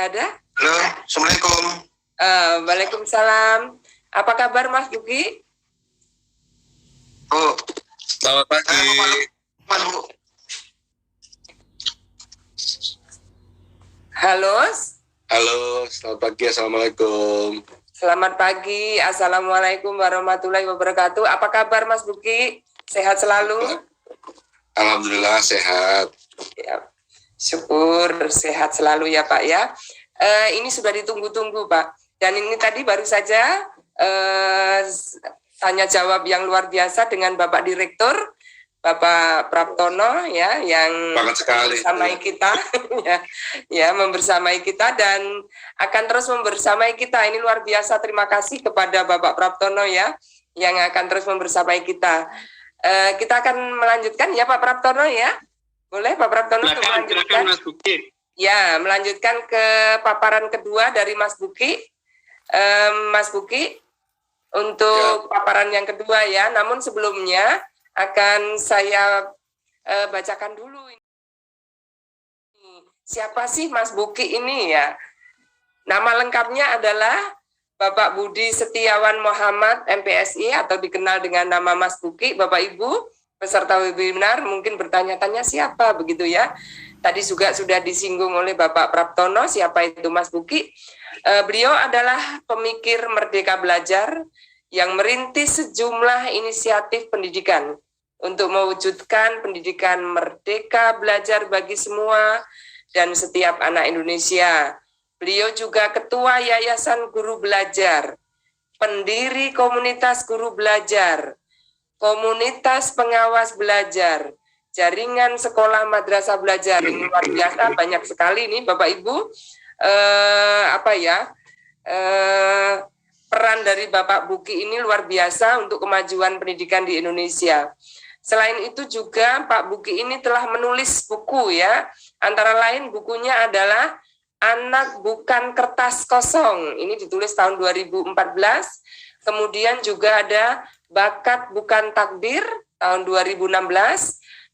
ada? Halo, Assalamualaikum. Waalaikumsalam. Apa kabar Mas Buki? Oh, Selamat pagi. Halo. Halo, selamat pagi. Assalamualaikum. Selamat pagi. Assalamualaikum warahmatullahi wabarakatuh. Apa kabar Mas Buki? Sehat selalu? Alhamdulillah sehat. Ya, syukur sehat selalu ya Pak ya. Ini sudah ditunggu-tunggu Pak. Dan ini tadi baru saja tanya jawab yang luar biasa dengan Bapak Direktur, Bapak Praptono ya, yang membersamai kita ya membersamai kita dan akan terus membersamai kita. Ini luar biasa. Terima kasih kepada Bapak Praptono ya yang akan terus membersamai kita. Kita akan melanjutkan ya Pak Praptono ya. Boleh Pak Praptono untuk melanjutkan? Mas Buki. Ya, melanjutkan ke paparan kedua dari Mas Buki. Mas Buki untuk paparan yang kedua ya. Namun sebelumnya akan saya bacakan dulu ini. Siapa sih Mas Buki ini ya? Nama lengkapnya adalah Bapak Budi Setiawan Muhammad MPSI atau dikenal dengan nama Mas Buki. Bapak Ibu peserta webinar mungkin bertanya-tanya siapa begitu ya. Tadi juga sudah disinggung oleh Bapak Praptono siapa itu Mas Buki. Beliau adalah pemikir Merdeka Belajar yang merintis sejumlah inisiatif pendidikan untuk mewujudkan pendidikan merdeka belajar bagi semua dan setiap anak Indonesia. Beliau juga Ketua Yayasan Guru Belajar, pendiri Komunitas Guru Belajar, Komunitas Pengawas Belajar, Jaringan Sekolah Madrasah Belajar. Ini luar biasa, banyak sekali nih Bapak Ibu. Peran dari Bapak Buki ini luar biasa untuk kemajuan pendidikan di Indonesia. Selain itu juga Pak Buki ini telah menulis buku ya. Antara lain bukunya adalah Anak Bukan Kertas Kosong. Ini ditulis tahun 2014. Kemudian juga ada Bakat Bukan Takdir tahun 2016.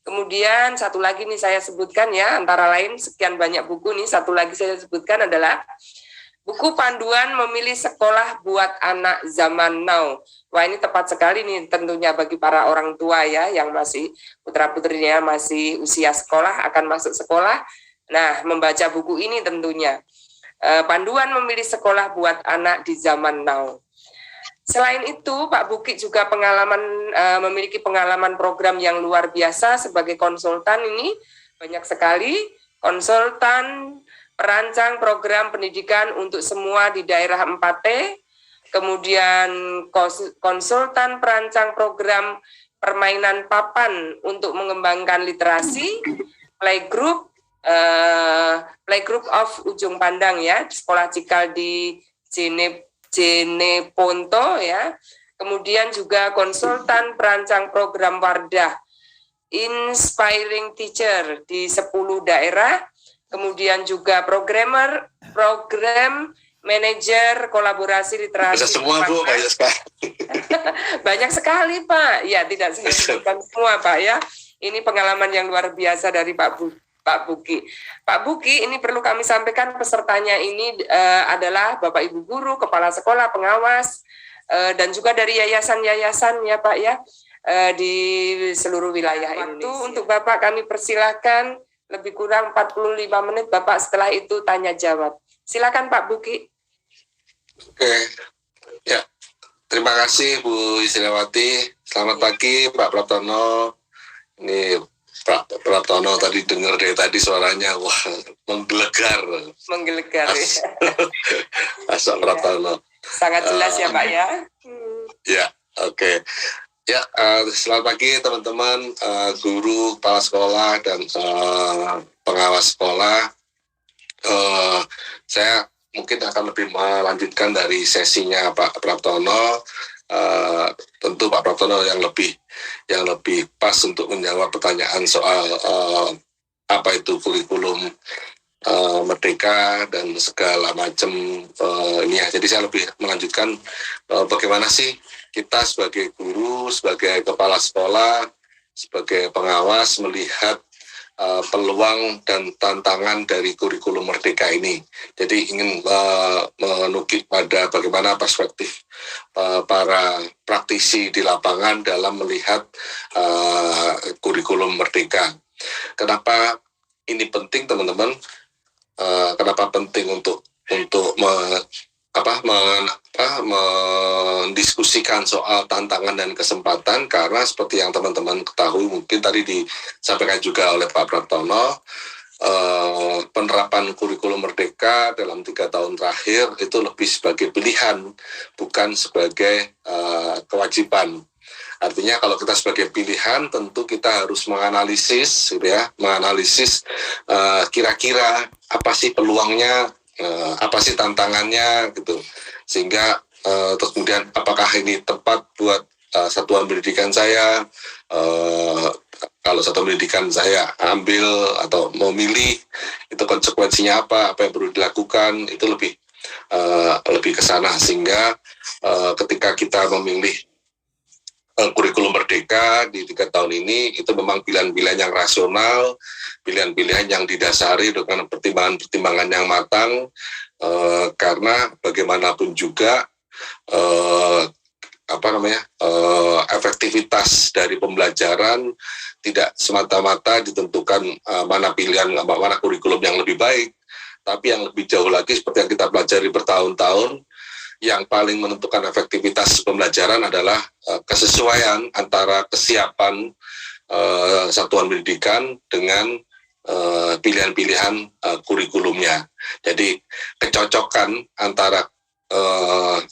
Kemudian satu lagi nih saya sebutkan ya, antara lain sekian banyak buku nih, satu lagi saya sebutkan adalah buku Panduan Memilih Sekolah Buat Anak Zaman Now. Wah ini tepat sekali nih tentunya bagi para orang tua ya, yang masih putra-putrinya masih usia sekolah, akan masuk sekolah. Nah membaca buku ini tentunya. Panduan Memilih Sekolah Buat Anak di Zaman Now. Selain itu, Pak Buki juga memiliki pengalaman program yang luar biasa sebagai konsultan ini, banyak sekali konsultan perancang program pendidikan untuk semua di daerah 4T, kemudian konsultan perancang program permainan papan untuk mengembangkan literasi, playgroup of Ujung Pandang ya, Sekolah Cikal di Jeneponto ya. Kemudian juga konsultan perancang program Wardah Inspiring Teacher di 10 daerah. Kemudian juga program manajer kolaborasi literasi. Bisa semua Bu, banyak sekali. Banyak sekali Pak. Ya tidak saya sebutkan semua Pak ya. Ini pengalaman yang luar biasa dari Pak Buki. Pak Buki, ini perlu kami sampaikan pesertanya ini adalah Bapak Ibu guru, kepala sekolah, pengawas, dan juga dari yayasan-yayasan ya Pak ya, di seluruh wilayah Indonesia. Untuk Bapak kami persilahkan lebih kurang 45 menit Bapak, setelah itu tanya jawab. Silakan Pak Buki. Oke, ya terima kasih Bu Isriawati. Selamat pagi Pak Praptono. Ini Pak Praptono tadi dengar dari tadi suaranya, wah menggelegar. Menggelegar ya. Pak Praptono. Sangat jelas ya Pak ya. Ya, oke. Ya, selamat pagi teman-teman, guru, kepala sekolah, dan pengawas sekolah. Saya mungkin akan lebih melanjutkan dari sesinya Pak Praptono. Tentu Pak Praptono yang lebih pas untuk menjawab pertanyaan soal apa itu kurikulum merdeka dan segala macam ini ya. Jadi saya lebih melanjutkan bagaimana sih kita sebagai guru, sebagai kepala sekolah, sebagai pengawas melihat peluang dan tantangan dari kurikulum Merdeka ini. Jadi ingin menukik pada bagaimana perspektif para praktisi di lapangan dalam melihat kurikulum Merdeka. Kenapa ini penting, teman-teman? Kenapa penting untuk mendiskusikan soal tantangan dan kesempatan? Karena seperti yang teman-teman ketahui, mungkin tadi disampaikan juga oleh Pak Praptono, penerapan kurikulum Merdeka dalam 3 tahun terakhir itu lebih sebagai pilihan, bukan sebagai kewajiban. Artinya kalau kita sebagai pilihan, tentu kita harus menganalisis, gitu ya, kira-kira apa sih peluangnya, apa sih tantangannya, gitu. Sehingga terus kemudian apakah ini tepat buat satuan pendidikan saya, kalau satuan pendidikan saya ambil atau mau milih, itu konsekuensinya apa yang perlu dilakukan, itu lebih ke sana. Sehingga ketika kita memilih kurikulum Merdeka di 3 tahun ini, itu memang pilihan-pilihan yang rasional, pilihan-pilihan yang didasari dengan pertimbangan-pertimbangan yang matang, karena bagaimanapun juga efektivitas dari pembelajaran tidak semata-mata ditentukan mana kurikulum yang lebih baik, tapi yang lebih jauh lagi seperti yang kita pelajari bertahun-tahun, yang paling menentukan efektivitas pembelajaran adalah kesesuaian antara kesiapan satuan pendidikan dengan pilihan-pilihan kurikulumnya. Jadi kecocokan antara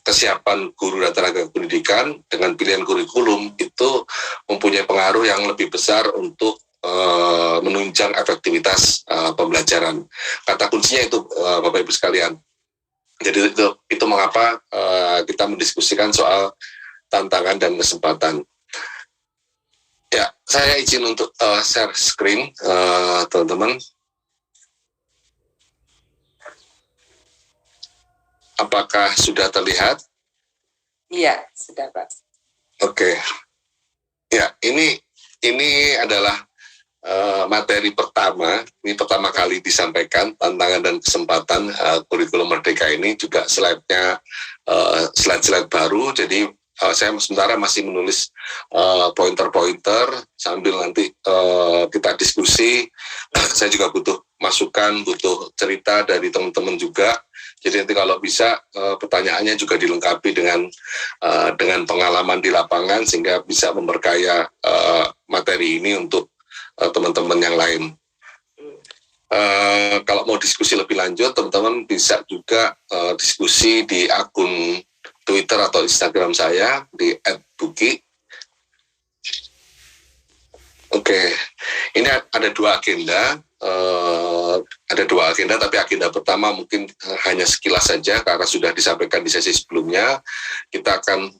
kesiapan guru dan tenaga pendidikan dengan pilihan kurikulum itu mempunyai pengaruh yang lebih besar untuk menunjang efektivitas pembelajaran. Kata kuncinya itu, Bapak Ibu sekalian. Jadi itu mengapa kita mendiskusikan soal tantangan dan kesempatan. Ya, saya izin untuk share screen, teman-teman. Apakah sudah terlihat? Iya, sudah Pak. Oke. Ya, ini adalah materi pertama, ini pertama kali disampaikan tantangan dan kesempatan kurikulum Merdeka ini, juga slide-nya slide baru. Jadi saya sementara masih menulis pointer-pointer sambil nanti kita diskusi. Saya juga butuh masukan, butuh cerita dari teman-teman juga. Jadi nanti kalau bisa pertanyaannya juga dilengkapi dengan pengalaman di lapangan, sehingga bisa memperkaya materi ini untuk teman-teman yang lain. Kalau mau diskusi lebih lanjut, teman-teman bisa juga diskusi di akun Twitter atau Instagram saya di @buki. Oke, ini ada dua agenda. Tapi agenda pertama mungkin hanya sekilas saja karena sudah disampaikan di sesi sebelumnya. Kita akan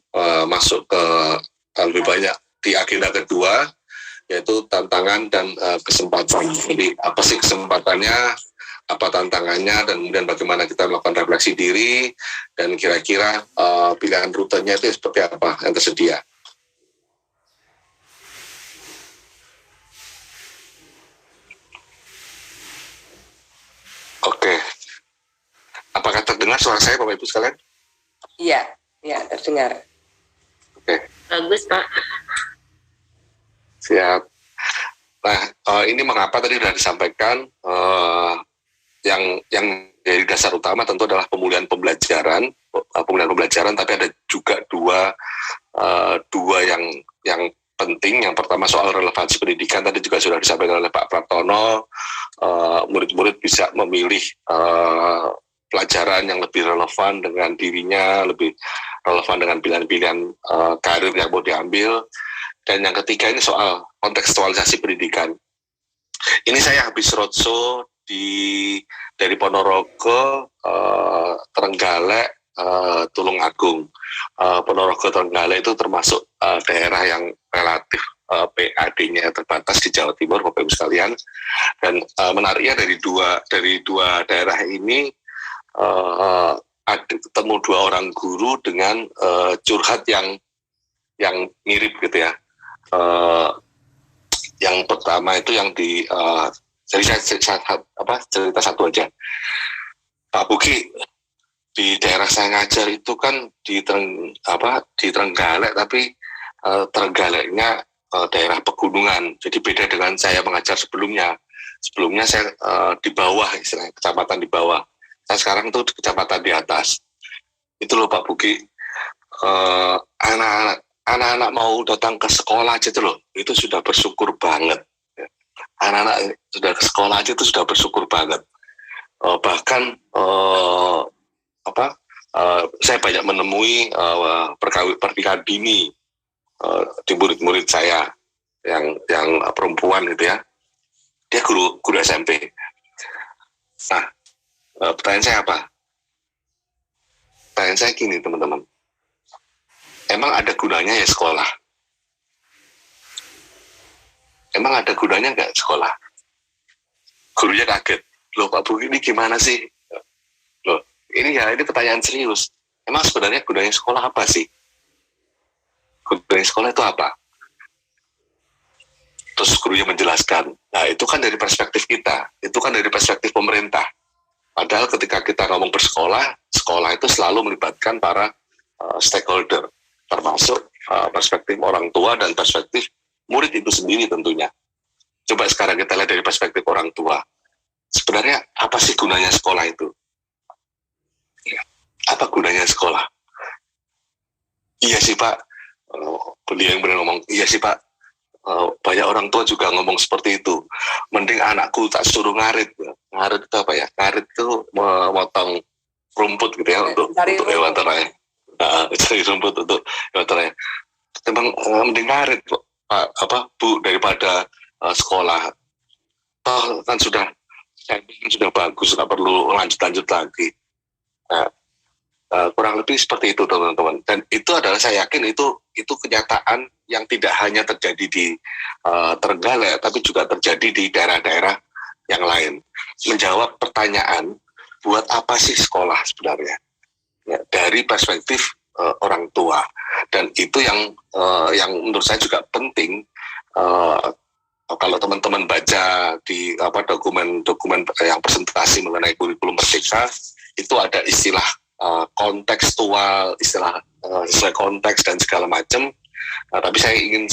masuk ke lebih banyak di agenda kedua, yaitu tantangan dan kesempatan. Jadi apa sih kesempatannya, apa tantangannya, dan kemudian bagaimana kita melakukan refleksi diri, dan kira-kira pilihan rutenya itu seperti apa yang tersedia. Oke. Apakah terdengar suara saya, Bapak Ibu sekalian? Iya, terdengar. Oke. Bagus, Pak. Siap. Nah, ini mengapa tadi sudah disampaikan, yang dari dasar utama tentu adalah pemulihan pembelajaran, tapi ada juga dua yang penting. Yang pertama soal relevansi pendidikan, tadi juga sudah disampaikan oleh Pak Praptono. Murid-murid bisa memilih pelajaran yang lebih relevan dengan dirinya, lebih relevan dengan pilihan-pilihan karir yang mau diambil. Dan yang ketiga ini soal kontekstualisasi pendidikan. Ini saya habis roadshow dari Ponorogo, Trenggalek, Tulungagung. Ponorogo, Trenggalek itu termasuk daerah yang relatif PAD-nya terbatas di Jawa Timur, Bapak Ibu sekalian. Dan menariknya dari dua daerah ini ketemu dua orang guru dengan curhat yang mirip gitu ya. Yang pertama itu yang di jadi saya cerita satu aja. Pak Buki, di daerah saya ngajar itu kan di Trenggalek, tapi Trenggaleknya daerah pegunungan. Jadi beda dengan saya mengajar sebelumnya. Sebelumnya saya di bawah, istilahnya kecamatan di bawah. Saya sekarang itu di kecamatan di atas. Itu loh Pak Buki, anak-anak mau datang ke sekolah aja tuh loh, itu sudah bersyukur banget. Anak-anak sudah ke sekolah aja itu sudah bersyukur banget. Bahkan saya banyak menemui pernikahan dini di murid-murid saya yang perempuan gitu ya. Dia guru SMP. Nah, pertanyaan saya apa? Pertanyaan saya gini teman-teman. Emang ada gunanya ya sekolah? Emang ada gunanya nggak sekolah? Gurunya kaget. Loh Pak Bu, ini gimana sih? Loh, ini pertanyaan serius. Emang sebenarnya gunanya sekolah apa sih? Gunanya sekolah itu apa? Terus gurunya menjelaskan. Nah, itu kan dari perspektif kita. Itu kan dari perspektif pemerintah. Padahal ketika kita ngomong bersekolah, sekolah itu selalu melibatkan para stakeholder. Termasuk perspektif orang tua dan perspektif murid itu sendiri tentunya. Coba sekarang kita lihat dari perspektif orang tua. Sebenarnya apa sih gunanya sekolah itu? Apa gunanya sekolah? Iya sih Pak, beliau yang benar ngomong, iya sih Pak, banyak orang tua juga ngomong seperti itu. Mending anakku tak suruh ngarit. Ngarit itu apa ya? Ngarit itu memotong rumput gitu ya untuk hewan ternak. Cari rumput untuk hewan ternak. Memang mending ngarit Pak, Bu, daripada sekolah. Toh kan sudah bagus, nggak perlu lanjut lagi. Nah, kurang lebih seperti itu teman-teman. Dan itu adalah saya yakin itu kenyataan yang tidak hanya terjadi di Trenggalek, tapi juga terjadi di daerah-daerah yang lain. Menjawab pertanyaan, buat apa sih sekolah sebenarnya? Ya, dari perspektif orang tua. Dan itu yang menurut saya juga penting. Kalau teman-teman baca di dokumen yang presentasi mengenai kurikulum merdeka, itu ada istilah kontekstual, istilah sesuai konteks dan segala macam. Tapi saya ingin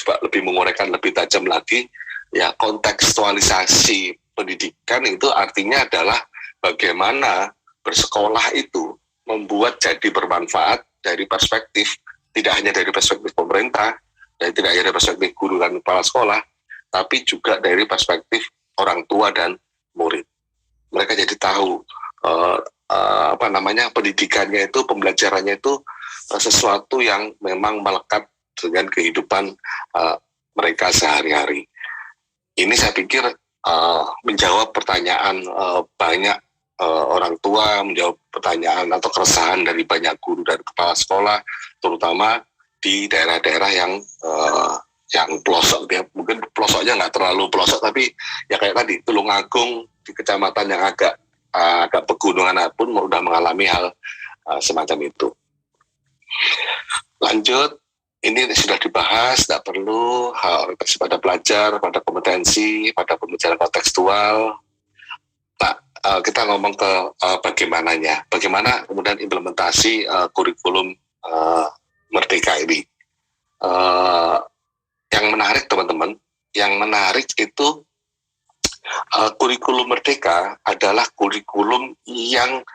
coba lebih menguraikan lebih tajam lagi. Ya, kontekstualisasi pendidikan itu artinya adalah bagaimana bersekolah itu membuat jadi bermanfaat dari perspektif, tidak hanya dari perspektif pemerintah, dan tidak hanya dari perspektif guru dan kepala sekolah, tapi juga dari perspektif orang tua dan murid. Mereka jadi tahu pendidikannya itu, pembelajarannya itu sesuatu yang memang melekat dengan kehidupan mereka sehari-hari. Ini saya pikir menjawab pertanyaan banyak orang tua, menjawab pertanyaan atau keresahan dari banyak guru dan kepala sekolah, terutama di daerah-daerah yang pelosok, ya mungkin pelosoknya nggak terlalu pelosok, tapi ya kayak tadi Tulungagung di kecamatan yang agak pegunungan pun sudah mengalami hal semacam itu. Lanjut, ini sudah dibahas, tidak perlu orientasi pada pelajar, pada kompetensi, pada pembelajaran kontekstual. Nah, kita ngomong ke bagaimananya, bagaimana kemudian implementasi kurikulum merdeka ini. Yang menarik teman-teman, yang menarik itu kurikulum merdeka adalah kurikulum yang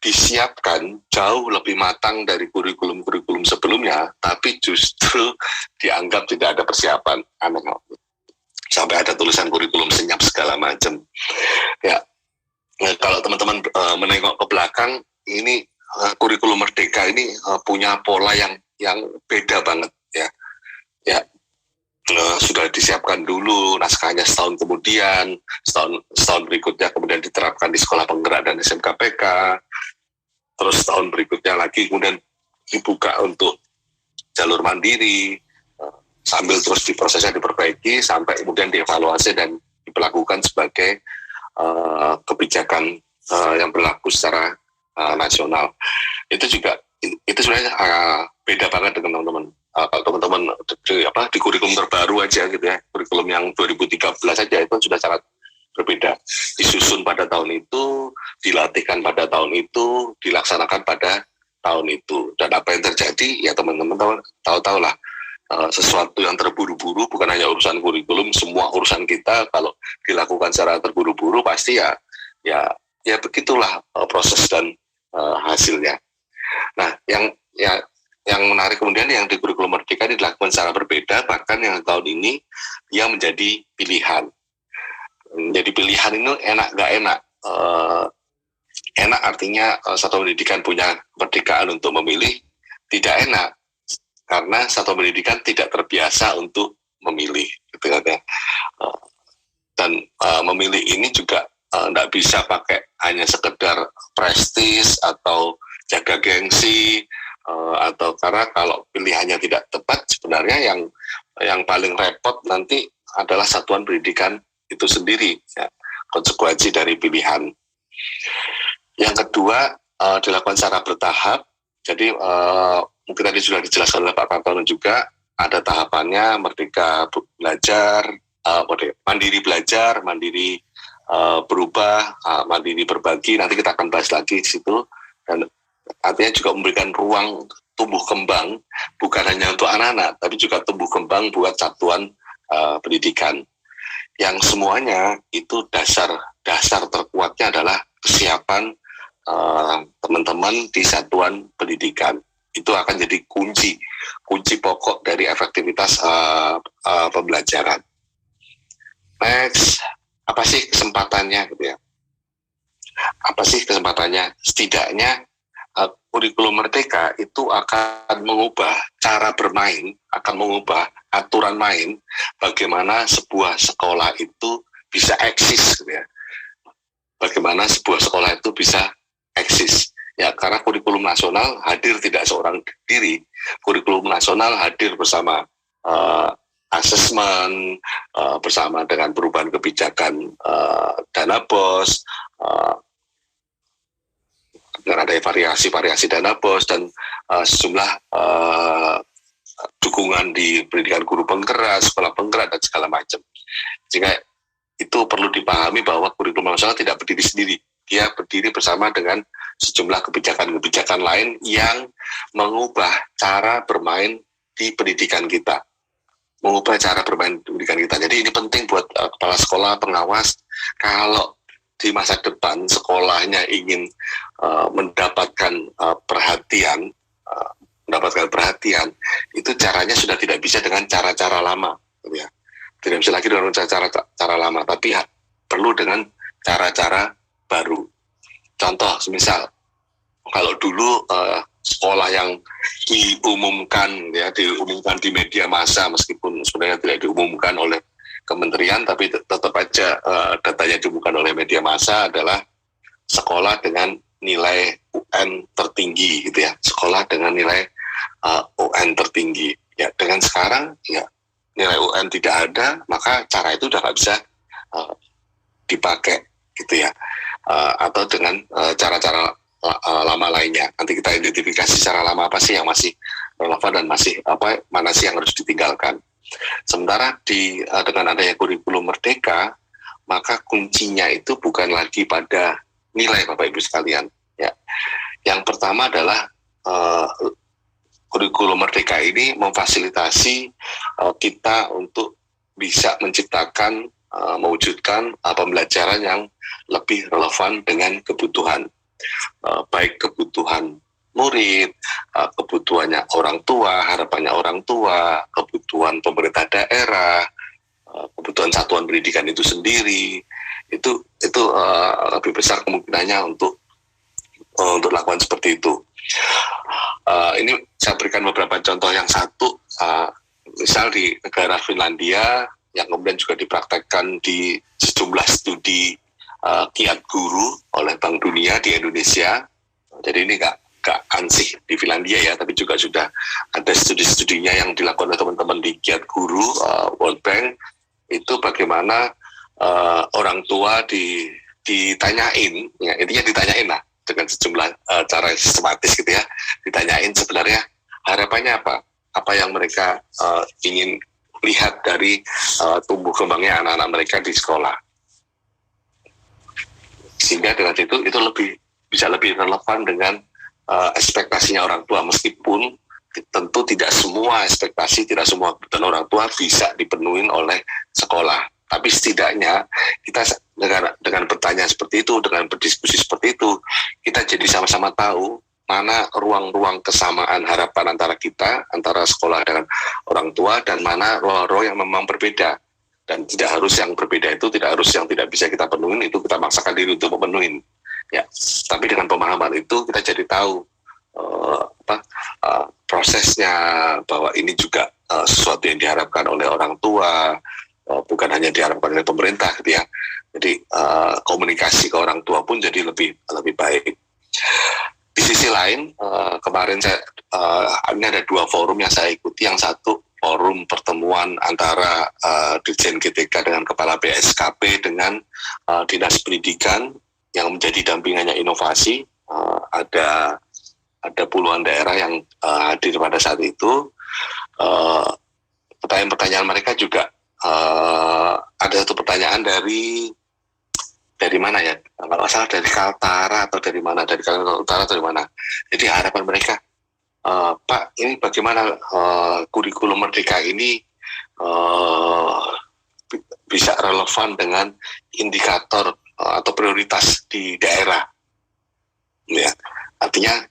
disiapkan jauh lebih matang dari kurikulum-kurikulum sebelumnya, tapi justru dianggap tidak ada persiapan. Sampai ada tulisan kurikulum senyap segala macam. Ya, kalau teman-teman menengok ke belakang, ini kurikulum merdeka ini punya pola yang beda banget ya. Ya, sudah disiapkan dulu naskahnya setahun kemudian, setahun berikutnya kemudian diterapkan di sekolah penggerak dan SMKPK, terus tahun berikutnya lagi kemudian dibuka untuk jalur mandiri, sambil terus diprosesnya diperbaiki sampai kemudian dievaluasi dan diberlakukan sebagai kebijakan yang berlaku secara nasional. Itu sebenarnya beda banget dengan teman-teman. kalau teman-teman di kurikulum terbaru aja gitu ya, kurikulum yang 2013 saja itu sudah sangat berbeda. Disusun pada tahun itu, dilatihkan pada tahun itu, dilaksanakan pada tahun itu. Dan apa yang terjadi ya teman-teman tahu lah, sesuatu yang terburu-buru, bukan hanya urusan kurikulum, semua urusan kita kalau dilakukan secara terburu-buru pasti ya begitulah proses dan hasilnya. Nah, yang menarik kemudian yang di kurikulum Merdeka ini dilakukan secara berbeda, bahkan yang tahun ini dia menjadi pilihan. Jadi pilihan ini enak gak enak. Enak artinya satuan pendidikan punya kemerdekaan untuk memilih, tidak enak karena satuan pendidikan tidak terbiasa untuk memilih, gitu kan ya. Dan memilih ini juga tidak bisa pakai hanya sekedar prestis atau jaga gengsi, atau karena kalau pilihannya tidak tepat sebenarnya yang paling repot nanti adalah satuan pendidikan itu sendiri, ya, konsekuensi dari pilihan. Yang kedua dilakukan secara bertahap. Jadi mungkin tadi sudah dijelaskan oleh Pak Kartono juga, ada tahapannya merdeka belajar, mandiri belajar, mandiri berubah, mandiri berbagi. Nanti kita akan bahas lagi di situ. Dan artinya juga memberikan ruang tumbuh kembang, bukan hanya untuk anak-anak, tapi juga tumbuh kembang buat satuan pendidikan. Yang semuanya itu dasar terkuatnya adalah kesiapan teman-teman di satuan pendidikan. Itu akan jadi kunci pokok dari efektivitas pembelajaran. Next, apa sih kesempatannya gitu ya? Apa sih kesempatannya? Setidaknya kurikulum Merdeka itu akan mengubah cara bermain, akan mengubah aturan main, bagaimana sebuah sekolah itu bisa eksis, gitu ya. Bagaimana sebuah sekolah itu bisa eksis. Ya, karena kurikulum nasional hadir tidak seorang diri. Kurikulum nasional hadir bersama asesmen, bersama dengan perubahan kebijakan dana BOS, dengan ada variasi dana BOS dan sejumlah dukungan di pendidikan guru penggerak, sekolah penggerak dan segala macam. Sehingga itu perlu dipahami bahwa kurikulum nasional tidak berdiri sendiri. Dia berdiri bersama dengan sejumlah kebijakan-kebijakan lain yang mengubah cara bermain di pendidikan kita. Mengubah cara bermain di pendidikan kita. Jadi ini penting buat kepala sekolah, pengawas, kalau di masa depan sekolahnya ingin mendapatkan perhatian, itu caranya sudah tidak bisa dengan cara-cara lama, ya. Tidak bisa lagi dengan cara lama, tapi perlu dengan cara-cara baru. Contoh, misal kalau dulu sekolah yang diumumkan di media massa, meskipun sebenarnya tidak diumumkan oleh kementerian, tapi tetap aja datanya diumumkan oleh media massa adalah sekolah dengan nilai UN tertinggi, gitu ya. Sekolah dengan nilai UN tertinggi. Ya, dengan sekarang ya nilai UN tidak ada, maka cara itu udah nggak bisa dipakai, gitu ya. Atau dengan cara-cara lama lainnya. Nanti kita identifikasi cara lama apa sih yang masih relevan dan masih mana sih yang harus ditinggalkan. Sementara dengan adanya kurikulum Merdeka, maka kuncinya itu bukan lagi pada nilai, Bapak Ibu sekalian. Ya, yang pertama adalah kurikulum Merdeka ini memfasilitasi kita untuk bisa menciptakan, mewujudkan pembelajaran yang lebih relevan dengan kebutuhan, baik kebutuhan murid, kebutuhannya orang tua, harapannya orang tua, kebutuhan pemerintah daerah, kebutuhan satuan pendidikan itu sendiri, itu lebih besar kemungkinannya untuk lakukan seperti itu. Ini saya berikan beberapa contoh. Yang satu, misal di negara Finlandia yang kemudian juga dipraktekkan di sejumlah studi kiat guru oleh Bank Dunia di Indonesia. Jadi ini nggak ansih di Finlandia ya, tapi juga sudah ada studi-studinya yang dilakukan oleh teman-teman di kiat guru World Bank. Itu bagaimana orang tua ditanyain, ya, intinya ditanyain lah dengan sejumlah cara sistematis, gitu ya, ditanyain sebenarnya harapannya apa, apa yang mereka ingin lihat dari tumbuh kembangnya anak-anak mereka di sekolah. Sehingga dengan itu bisa lebih relevan dengan ekspektasinya orang tua, meskipun tentu tidak semua ekspektasi, tidak semua kebutuhan orang tua bisa dipenuhi oleh sekolah. Tapi setidaknya kita dengan bertanya seperti itu, dengan berdiskusi seperti itu, kita jadi sama-sama tahu mana ruang-ruang kesamaan harapan antara kita, antara sekolah dengan orang tua, dan mana ruang-ruang yang memang berbeda. Dan tidak harus yang berbeda itu, tidak harus yang tidak bisa kita penuhi, itu kita maksakan diri untuk memenuhi. Ya, tapi dengan pemahaman itu kita jadi tahu prosesnya, bahwa ini juga sesuatu yang diharapkan oleh orang tua, bukan hanya diharapkan oleh pemerintah gitu ya. Jadi komunikasi ke orang tua pun jadi lebih baik. Di sisi lain, kemarin ini ada 2 forum yang saya ikuti. Yang satu forum pertemuan antara Dirjen GTK dengan Kepala BSKP dengan Dinas Pendidikan yang menjadi dampingannya inovasi. Ada puluhan daerah yang hadir pada saat itu. Pertanyaan-pertanyaan mereka juga ada satu pertanyaan dari mana ya? Kalau salah dari Kaltara atau dari mana? Dari Kalimantan Utara atau dari mana? Jadi harapan mereka, Pak, ini bagaimana kurikulum Merdeka ini bisa relevan dengan indikator atau prioritas di daerah? Ya, artinya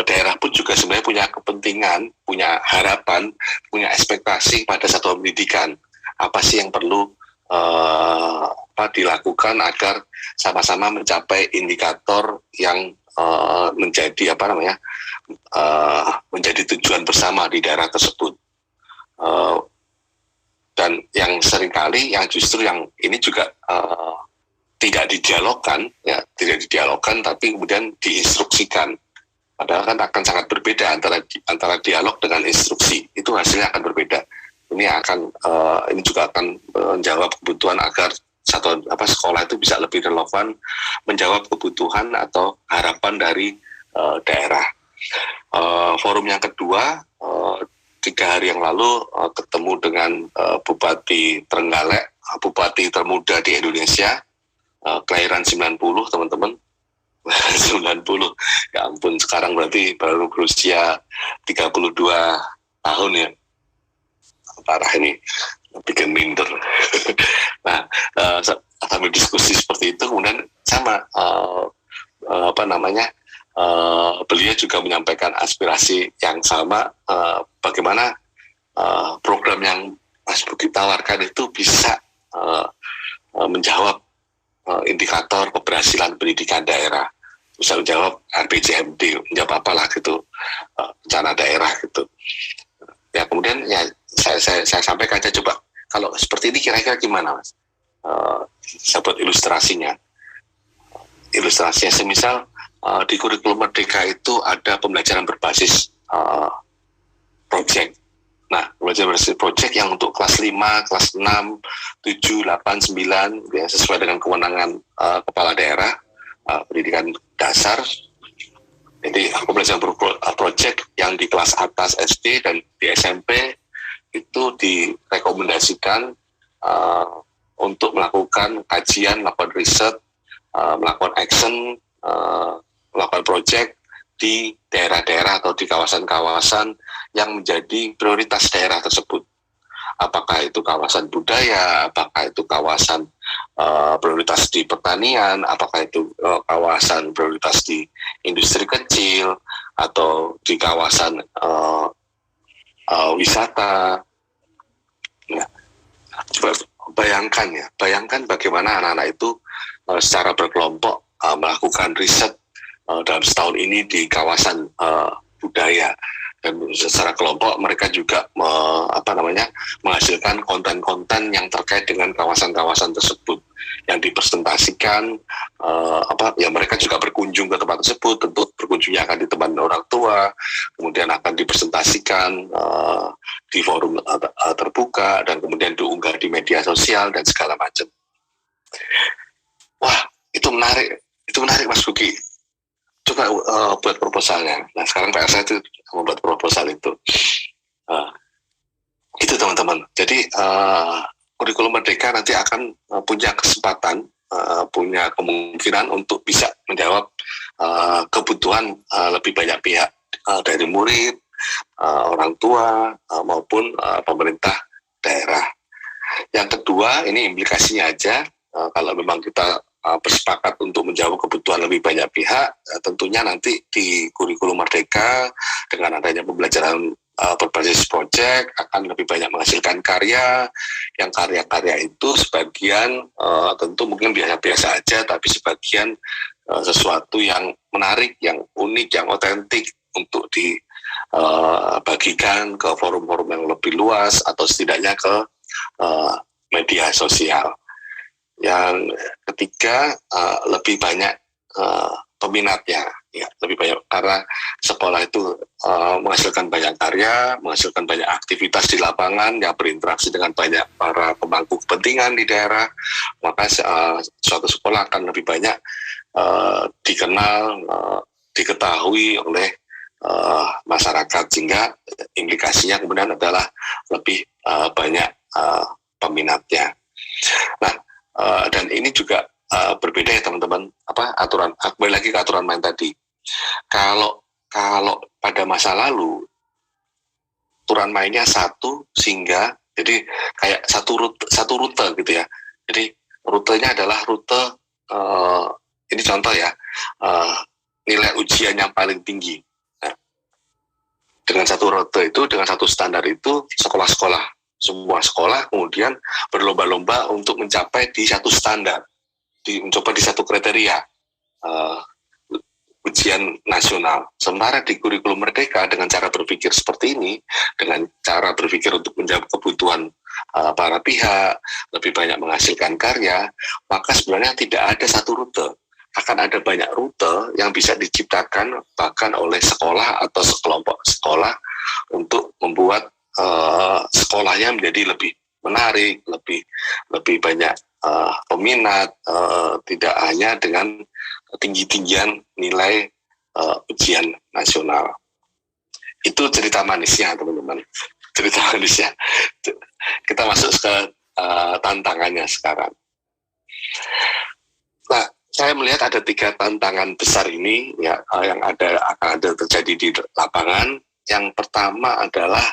daerah pun juga sebenarnya punya kepentingan, punya harapan, punya ekspektasi pada satuan pendidikan. Apa sih yang perlu dilakukan agar sama-sama mencapai indikator yang menjadi menjadi tujuan bersama di daerah tersebut. Dan yang seringkali yang justru yang ini juga tidak didialogkan, tapi kemudian diinstruksikan. Padahal kan akan sangat berbeda antara dialog dengan instruksi. Itu hasilnya akan berbeda. Ini juga akan menjawab kebutuhan agar sekolah itu bisa lebih relevan menjawab kebutuhan atau harapan dari daerah. Forum yang kedua, 3 hari yang lalu ketemu dengan Bupati Trenggalek, Bupati termuda di Indonesia, kelahiran 90 teman-teman. 90, ya ampun, sekarang berarti baru berusia 32 tahun ya. Parah ini, bikin minder. Nah, sambil diskusi seperti itu, kemudian sama beliau juga menyampaikan aspirasi yang sama, bagaimana program yang Mas Buki tawarkan itu bisa menjawab indikator keberhasilan pendidikan daerah. Bisa menjawab RPJMD, menjawab apalah gitu, rencana daerah gitu. Ya kemudian ya saya sampaikan aja, coba kalau seperti ini kira-kira gimana Mas? Saya buat ilustrasinya semisal di kurikulum Merdeka itu ada pembelajaran berbasis project. Nah, pembelajaran berbasis project yang untuk kelas 5, kelas 6, 7, 8, 9 ya, sesuai dengan kewenangan kepala daerah pendidikan dasar. Jadi pembelajaran project yang di kelas atas SD dan di SMP itu direkomendasikan untuk melakukan kajian, melakukan riset, melakukan action, melakukan project di daerah-daerah atau di kawasan-kawasan yang menjadi prioritas daerah tersebut. Apakah itu kawasan budaya, apakah itu kawasan prioritas di pertanian, apakah itu kawasan prioritas di industri kecil, atau di kawasan wisata. Nah, coba bayangkan bagaimana anak-anak itu secara berkelompok melakukan riset dalam setahun ini di kawasan budaya, dan secara kelompok mereka juga menghasilkan konten-konten yang terkait dengan kawasan-kawasan tersebut yang dipresentasikan. Mereka juga berkunjung ke tempat tersebut, tentu berkunjungnya akan ditemani orang tua, kemudian akan dipresentasikan di forum terbuka, dan kemudian diunggah di media sosial dan segala macam. Wah, itu menarik Mas Buki. Coba buat proposalnya. Nah, sekarang PR saya itu membuat proposal itu. Uh, itu teman-teman. Jadi kurikulum merdeka nanti akan punya kesempatan, punya kemungkinan untuk bisa menjawab kebutuhan lebih banyak pihak, dari murid, orang tua, maupun pemerintah daerah. Yang kedua, ini implikasinya aja, kalau memang kita bersepakat untuk menjawab kebutuhan lebih banyak pihak, tentunya nanti di kurikulum merdeka dengan adanya pembelajaran berbasis proyek akan lebih banyak menghasilkan karya, yang karya-karya itu sebagian tentu mungkin biasa-biasa aja, tapi sebagian sesuatu yang menarik, yang unik, yang otentik untuk dibagikan ke forum-forum yang lebih luas atau setidaknya ke media sosial. Yang ketiga, lebih banyak peminatnya, ya lebih banyak, karena sekolah itu menghasilkan banyak karya, menghasilkan banyak aktivitas di lapangan yang berinteraksi dengan banyak para pemangku kepentingan di daerah, maka suatu sekolah akan lebih banyak dikenal, diketahui oleh masyarakat, sehingga implikasinya kemudian adalah lebih banyak peminatnya. Nah, dan ini juga berbeda ya teman-teman, aturan, kembali lagi ke aturan main tadi. Kalau pada masa lalu aturan mainnya satu, sehingga jadi kayak satu rute gitu ya. Jadi rutenya adalah rute ini contoh ya, nilai ujian yang paling tinggi. Nah, dengan satu rute itu, dengan satu standar itu, semua sekolah kemudian berlomba-lomba untuk mencapai di satu standar, mencoba di satu kriteria ujian nasional. Sementara di kurikulum merdeka dengan cara berpikir seperti ini, dengan cara berpikir untuk menjawab kebutuhan para pihak, lebih banyak menghasilkan karya, maka sebenarnya tidak ada satu rute. Akan ada banyak rute yang bisa diciptakan bahkan oleh sekolah atau sekelompok sekolah untuk membuat sekolahnya menjadi lebih menarik, lebih banyak peminat, tidak hanya dengan tinggi-tinggian nilai ujian nasional. Itu cerita manisnya teman-teman, cerita manisnya. Kita masuk ke tantangannya sekarang. Nah, saya melihat ada 3 tantangan besar ini ya, yang akan ada terjadi di lapangan. Yang pertama adalah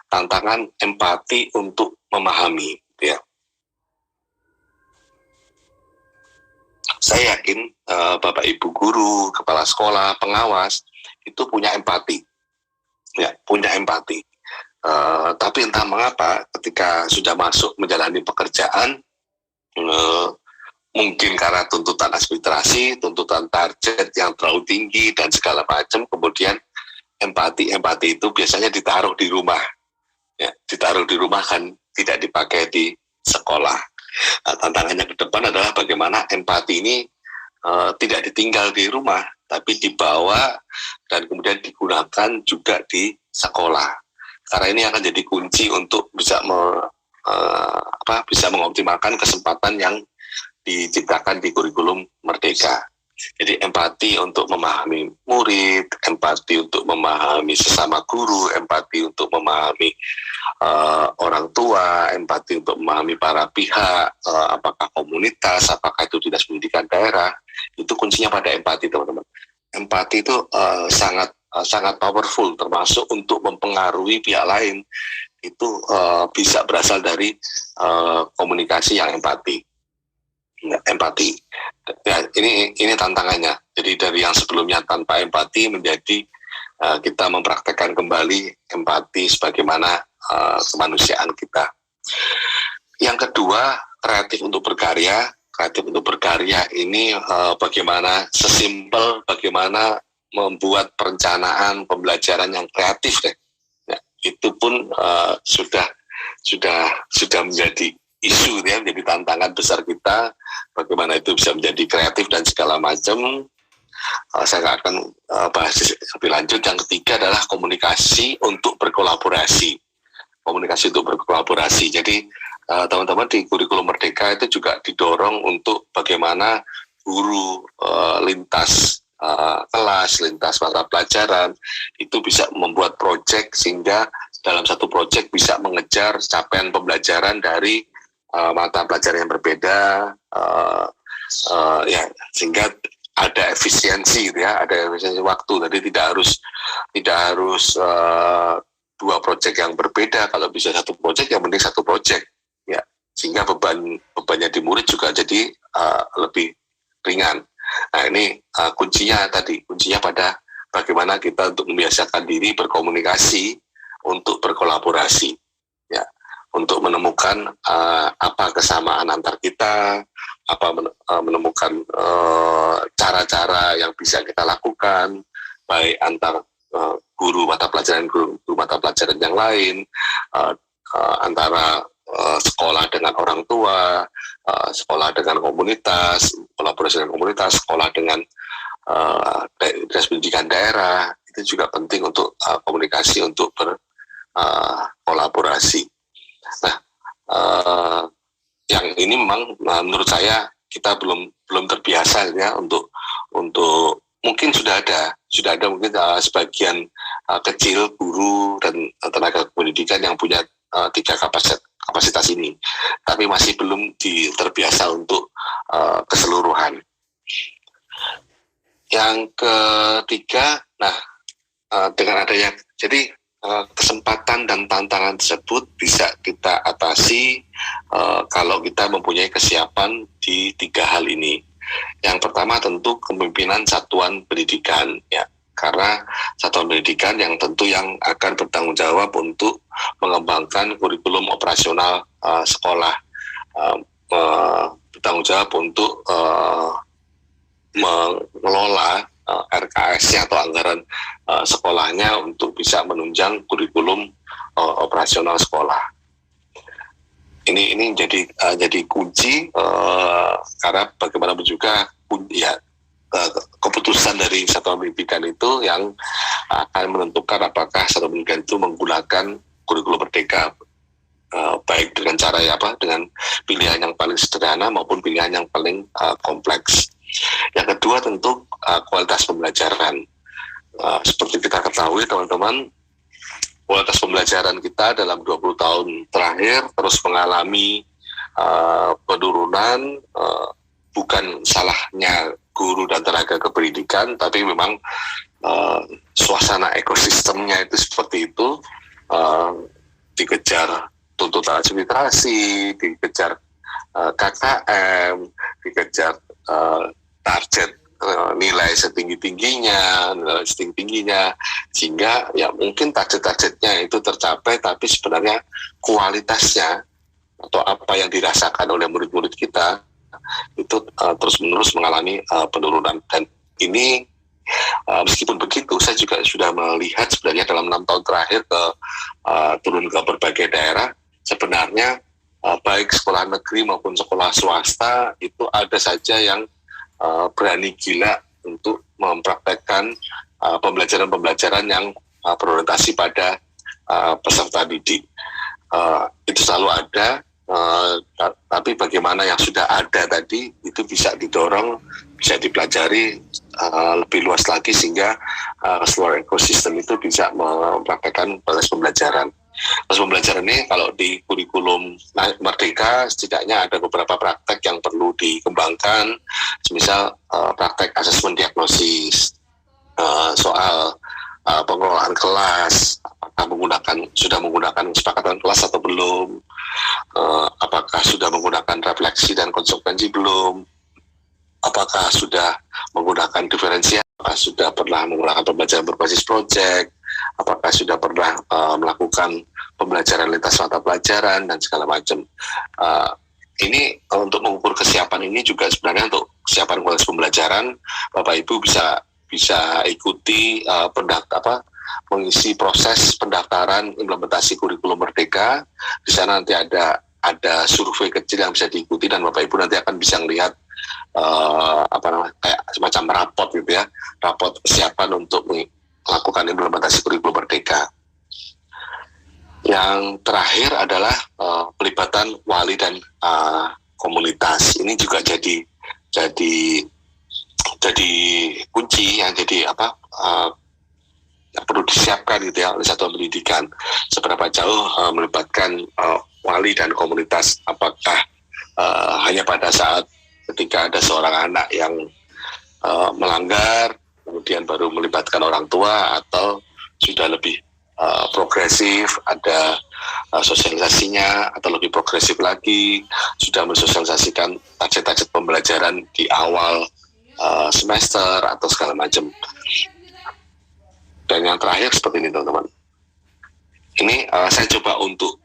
tantangan empati untuk memahami, ya. Saya yakin Bapak Ibu guru, kepala sekolah, pengawas itu punya empati, ya, punya empati. Tapi entah mengapa ketika sudah masuk menjalani pekerjaan, mungkin karena tuntutan aspirasi, tuntutan target yang terlalu tinggi dan segala macam, kemudian empati itu biasanya ditaruh di rumah. Ya, ditaruh di rumah kan tidak dipakai di sekolah. Nah, tantangannya ke depan adalah bagaimana empati ini tidak ditinggal di rumah, tapi dibawa dan kemudian digunakan juga di sekolah. Karena ini akan jadi kunci untuk bisa bisa mengoptimalkan kesempatan yang diciptakan di kurikulum merdeka. Jadi empati untuk memahami murid, empati untuk memahami sesama guru, empati untuk memahami orang tua, empati untuk memahami para pihak, apakah komunitas, apakah itu dinas pendidikan daerah, itu kuncinya pada empati teman-teman. Empati itu sangat powerful, termasuk untuk mempengaruhi pihak lain. Itu bisa berasal dari komunikasi yang empati. Ya, ini tantangannya. Jadi dari yang sebelumnya tanpa empati menjadi kita mempraktekkan kembali empati sebagaimana kemanusiaan kita. Yang kedua, kreatif untuk berkarya. Kreatif untuk berkarya ini bagaimana sesimpel bagaimana membuat perencanaan pembelajaran yang kreatif deh. Ya, itu pun sudah menjadi isu ya, menjadi tantangan besar kita, bagaimana itu bisa menjadi kreatif dan segala macam. Saya nggak akan bahas lebih lanjut. Yang ketiga adalah komunikasi untuk berkolaborasi. Jadi teman-teman di kurikulum merdeka itu juga didorong untuk bagaimana guru lintas kelas, lintas mata pelajaran itu bisa membuat proyek sehingga dalam satu proyek bisa mengejar capaian pembelajaran dari mata pelajaran yang berbeda, ya sehingga ada efisiensi gitu ya, ada efisiensi waktu. Jadi tidak harus dua proyek yang berbeda. Kalau bisa satu proyek, yang penting satu proyek ya, sehingga bebannya di murid juga jadi lebih ringan. Nah ini kuncinya pada bagaimana kita untuk membiasakan diri berkomunikasi, untuk berkolaborasi, ya, untuk menemukan apa kesamaan antar kita, menemukan cara-cara yang bisa kita lakukan, baik antar guru mata pelajaran yang lain, antara sekolah dengan orang tua, sekolah dengan komunitas, kolaborasi dengan komunitas, sekolah dengan dinas pendidikan daerah. Itu juga penting untuk komunikasi, untuk berkolaborasi. Nah, yang ini memang menurut saya kita belum terbiasa ya untuk mungkin sudah ada mungkin sebagian kecil guru dan tenaga pendidikan yang punya 3 kapasitas ini, tapi masih belum terbiasa untuk keseluruhan. Yang ketiga, dengan adanya jadi kesempatan dan tantangan tersebut bisa kita atasi kalau kita mempunyai kesiapan di 3 hal ini. Yang pertama tentu kepemimpinan satuan pendidikan, ya, karena satuan pendidikan yang tentu yang akan bertanggung jawab untuk mengembangkan kurikulum operasional sekolah, bertanggung jawab untuk mengelola RKS-nya atau anggaran sekolahnya untuk bisa menunjang kurikulum operasional sekolah. Ini jadi kunci, karena bagaimanapun juga ya keputusan dari satuan pendidikan itu yang akan menentukan apakah satuan pendidikan itu menggunakan kurikulum merdeka, baik dengan cara dengan pilihan yang paling sederhana maupun pilihan yang paling kompleks. Yang kedua tentu kualitas pembelajaran. Seperti kita ketahui teman-teman, kualitas pembelajaran kita dalam 20 tahun terakhir terus mengalami penurunan, bukan salahnya guru dan tenaga kependidikan, tapi memang suasana ekosistemnya itu seperti itu, dikejar tuntutan administrasi, dikejar KKM, dikejar target nilai setinggi-tingginya, sehingga ya mungkin target-targetnya itu tercapai, tapi sebenarnya kualitasnya atau apa yang dirasakan oleh murid-murid kita itu terus-menerus mengalami penurunan. Dan ini meskipun begitu, saya juga sudah melihat sebenarnya dalam 6 tahun terakhir turun ke berbagai daerah, sebenarnya baik sekolah negeri maupun sekolah swasta itu ada saja yang berani gila untuk mempraktekkan pembelajaran-pembelajaran yang berorientasi pada peserta didik. Itu selalu ada, tapi bagaimana yang sudah ada tadi itu bisa didorong, bisa dipelajari lebih luas lagi, sehingga seluruh ekosistem itu bisa mempraktekkan proses pembelajaran. Proses pembelajaran ini kalau di kurikulum Merdeka setidaknya ada beberapa praktek yang perlu dikembangkan, misal praktek asesmen diagnosis, soal pengelolaan kelas, apakah sudah menggunakan kesepakatan kelas atau belum, apakah sudah menggunakan refleksi dan konsekuensi belum, apakah sudah menggunakan diferensiasi, apakah sudah pernah menggunakan pembelajaran berbasis proyek, apakah sudah pernah melakukan pembelajaran lintas mata pelajaran dan segala macam. Ini untuk mengukur kesiapan ini juga sebenarnya untuk kesiapan kualitas pembelajaran, Bapak Ibu bisa ikuti mengisi proses pendaftaran implementasi kurikulum Merdeka. Di sana nanti ada survei kecil yang bisa diikuti, dan Bapak Ibu nanti akan bisa melihat kayak semacam rapot gitu ya, rapot kesiapan untuk melakukan implementasi kurikulum Merdeka. Yang terakhir adalah pelibatan wali dan komunitas. Ini juga jadi kunci yang jadi yang perlu disiapkan gitu ya oleh satuan pendidikan. Seberapa jauh melibatkan wali dan komunitas, apakah hanya pada saat ketika ada seorang anak yang melanggar kemudian baru melibatkan orang tua, atau sudah lebih progresif, ada sosialisasinya, atau lebih progresif lagi sudah mensosialisasikan target-target pembelajaran di awal semester atau segala macam. Dan yang terakhir seperti ini teman-teman, ini saya coba untuk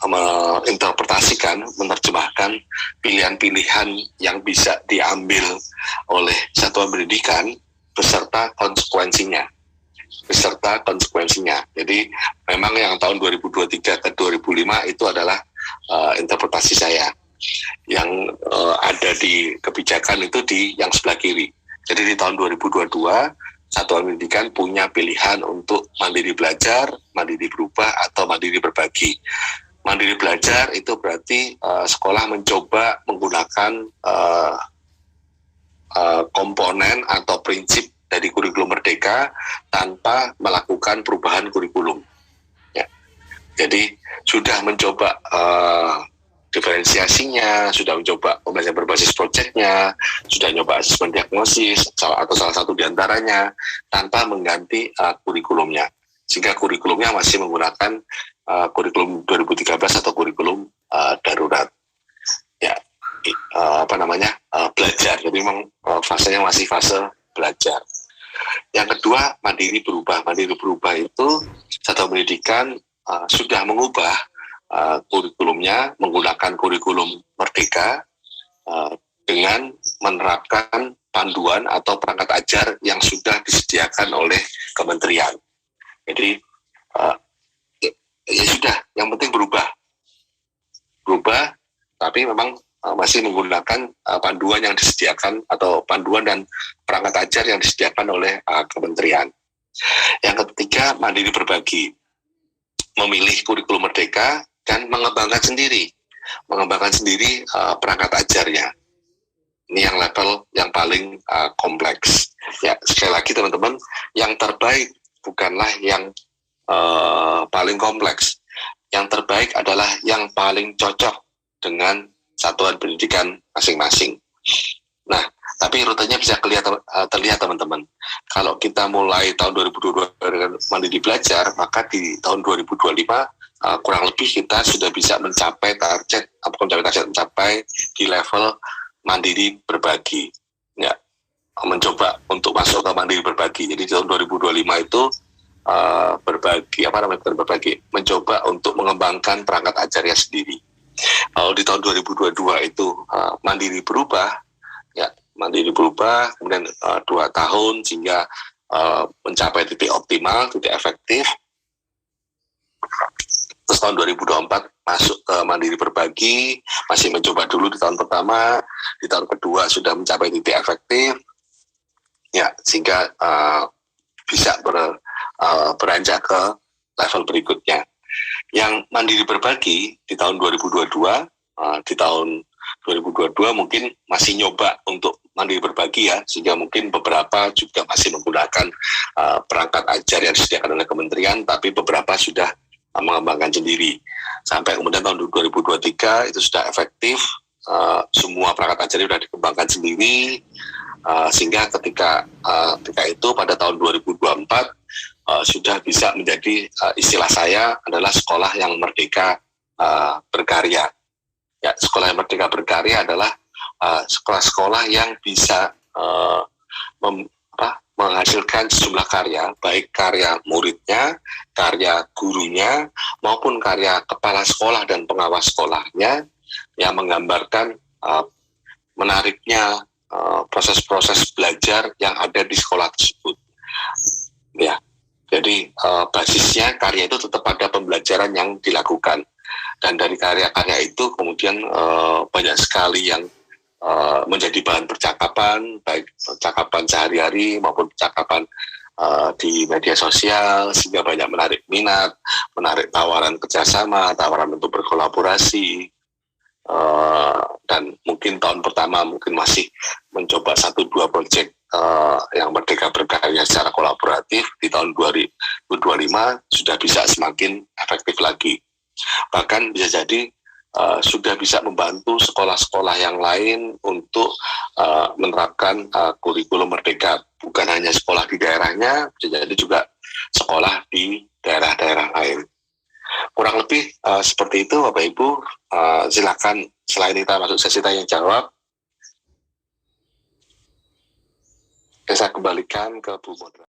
menginterpretasikan, menerjemahkan pilihan-pilihan yang bisa diambil oleh satuan pendidikan beserta konsekuensinya. Jadi memang yang tahun 2023 ke 2005 itu adalah interpretasi saya. Yang ada di kebijakan itu di yang sebelah kiri. Jadi di tahun 2022 satuan pendidikan punya pilihan untuk mandiri belajar, mandiri berubah, atau mandiri berbagi. Mandiri belajar itu berarti sekolah mencoba menggunakan komponen atau prinsip dari kurikulum Merdeka tanpa melakukan perubahan kurikulum. Ya. Jadi sudah mencoba diferensiasinya, sudah mencoba pembelajaran berbasis proyeknya, sudah mencoba asesmen diagnosis atau salah satu diantaranya tanpa mengganti kurikulumnya, sehingga kurikulumnya masih menggunakan kurikulum 2013 atau kurikulum darurat, ya belajar. Jadi memang fasenya masih fase belajar. Yang kedua, mandiri berubah. Mandiri berubah itu satuan pendidikan sudah mengubah kurikulumnya menggunakan kurikulum Merdeka dengan menerapkan panduan atau perangkat ajar yang sudah disediakan oleh kementerian. Jadi ya sudah, yang penting berubah, tapi memang masih menggunakan panduan yang disediakan atau panduan dan perangkat ajar yang disediakan oleh kementerian. Yang ketiga, mandiri berbagi, memilih kurikulum Merdeka dan mengembangkan sendiri perangkat ajarnya. Ini yang level yang paling kompleks. Ya, sekali lagi teman-teman, yang terbaik bukanlah yang paling kompleks. Yang terbaik adalah yang paling cocok dengan satuan pendidikan masing-masing. Nah, tapi rutenya bisa terlihat teman-teman. Kalau kita mulai tahun 2022 dengan mandiri belajar, maka di tahun 2025 kurang lebih kita sudah bisa mencapai di level mandiri berbagi. Ya, mencoba untuk masuk ke mandiri berbagi. Jadi di tahun 2025 itu mencoba untuk mengembangkan perangkat ajarnya sendiri. Kalau di tahun 2022 itu mandiri berubah, kemudian 2 tahun sehingga mencapai titik optimal, titik efektif. Terus tahun 2024 masuk ke mandiri berbagi, masih mencoba dulu di tahun pertama, di tahun kedua sudah mencapai titik efektif, ya, sehingga bisa beranjak ke level berikutnya. Yang mandiri berbagi di tahun 2022, mungkin masih nyoba untuk mandiri berbagi ya, sehingga mungkin beberapa juga masih menggunakan perangkat ajar yang disediakan oleh kementerian, tapi beberapa sudah mengembangkan sendiri. Sampai kemudian tahun 2023 itu sudah efektif, semua perangkat ajar sudah dikembangkan sendiri, sehingga ketika itu pada tahun 2024 sudah bisa menjadi istilah saya adalah sekolah yang merdeka berkarya. Ya, sekolah yang merdeka berkarya adalah sekolah-sekolah yang bisa menghasilkan sejumlah karya, baik karya muridnya, karya gurunya, maupun karya kepala sekolah dan pengawas sekolahnya, yang menggambarkan menariknya proses-proses belajar yang ada di sekolah tersebut. Ya, jadi basisnya karya itu tetap ada pembelajaran yang dilakukan, dan dari karya-karya itu kemudian banyak sekali yang menjadi bahan percakapan, baik percakapan sehari-hari maupun percakapan di media sosial, sehingga banyak menarik minat, menarik tawaran kerjasama, tawaran untuk berkolaborasi, dan mungkin tahun pertama mungkin masih mencoba 1-2 proyek yang Merdeka Berkarya secara kolaboratif di tahun 2025 sudah bisa semakin efektif lagi. Bahkan bisa jadi sudah bisa membantu sekolah-sekolah yang lain untuk menerapkan kurikulum Merdeka. Bukan hanya sekolah di daerahnya, bisa jadi juga sekolah di daerah-daerah lain. Kurang lebih seperti itu, Bapak Ibu. Silakan selain kita masuk sesi tanya jawab, saya kembalikan ke Bu Moderator.